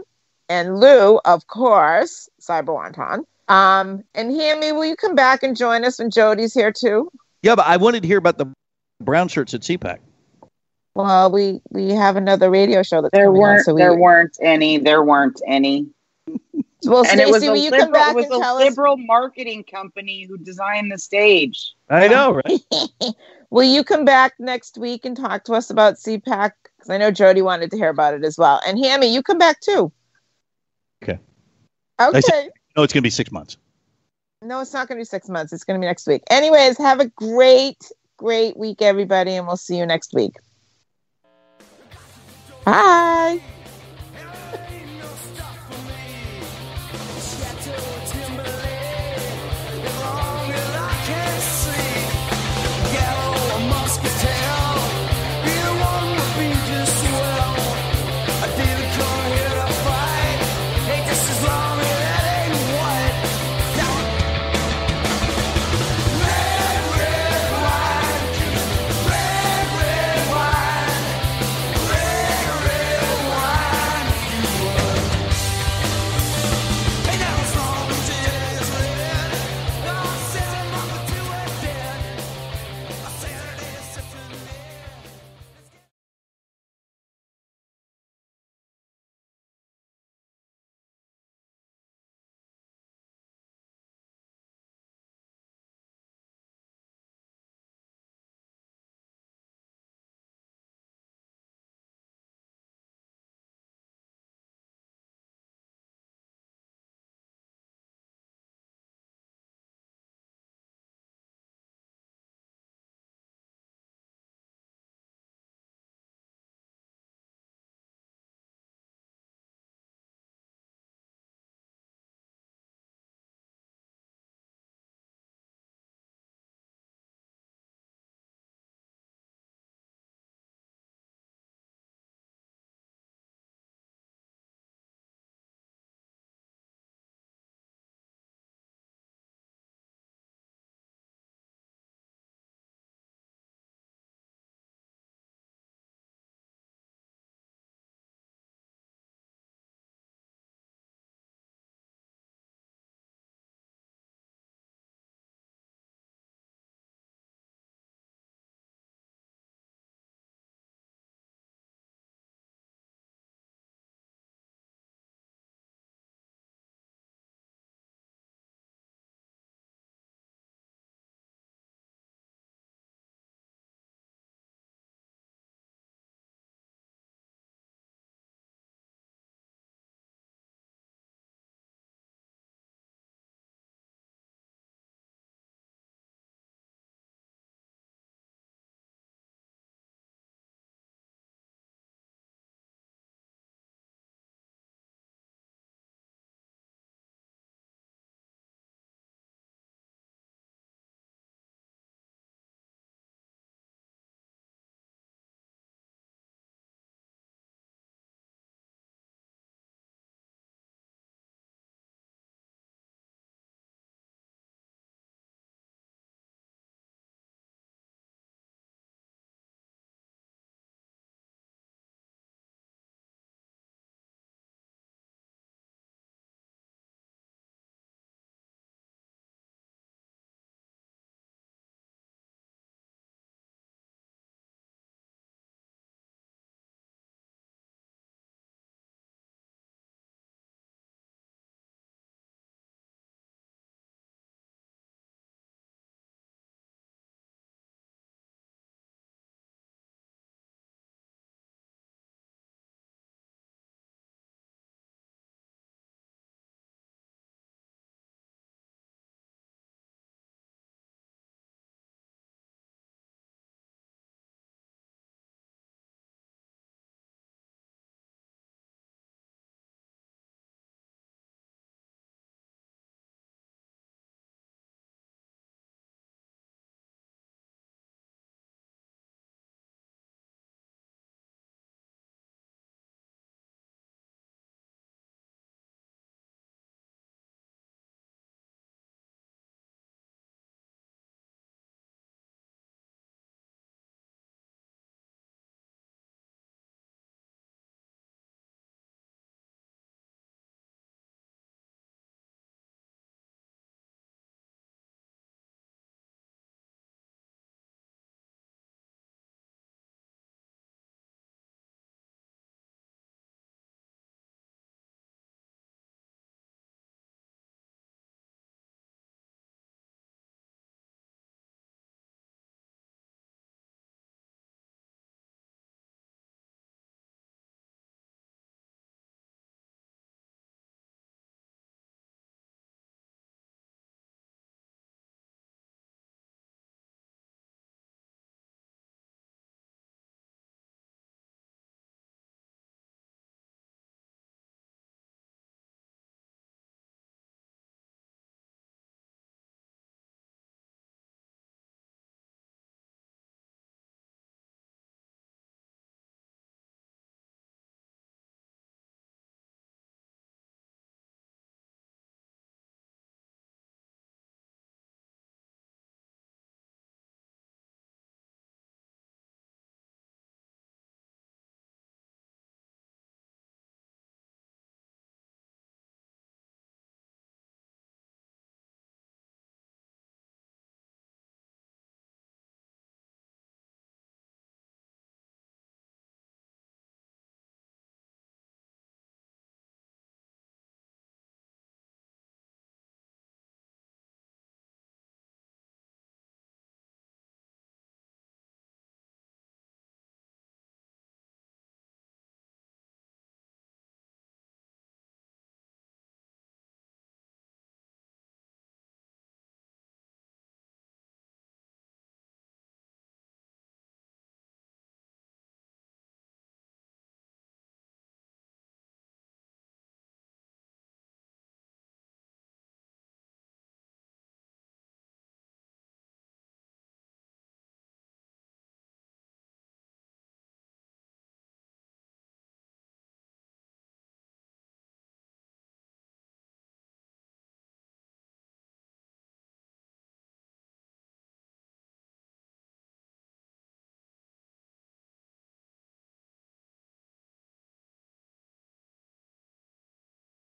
And Lou, of course, Cyber Wonton. And Hammy, will you come back and join us when Jody's here too? Yeah, but I wanted to hear about the brown shirts at Cpac. Well, we have another radio show that's there coming weren't on, so there weren't any. Well, and it was Stacey, will you come back and tell us? liberal marketing company who designed the stage. I know, right? Will you come back next week and talk to us about Cpac? Because I know Jody wanted to hear about it as well. And Hammy, you come back too. Okay. Okay. No, it's going to be 6 months. No, it's not going to be 6 months. It's going to be next week. Anyways, have a great week, everybody, and we'll see you next week. Bye.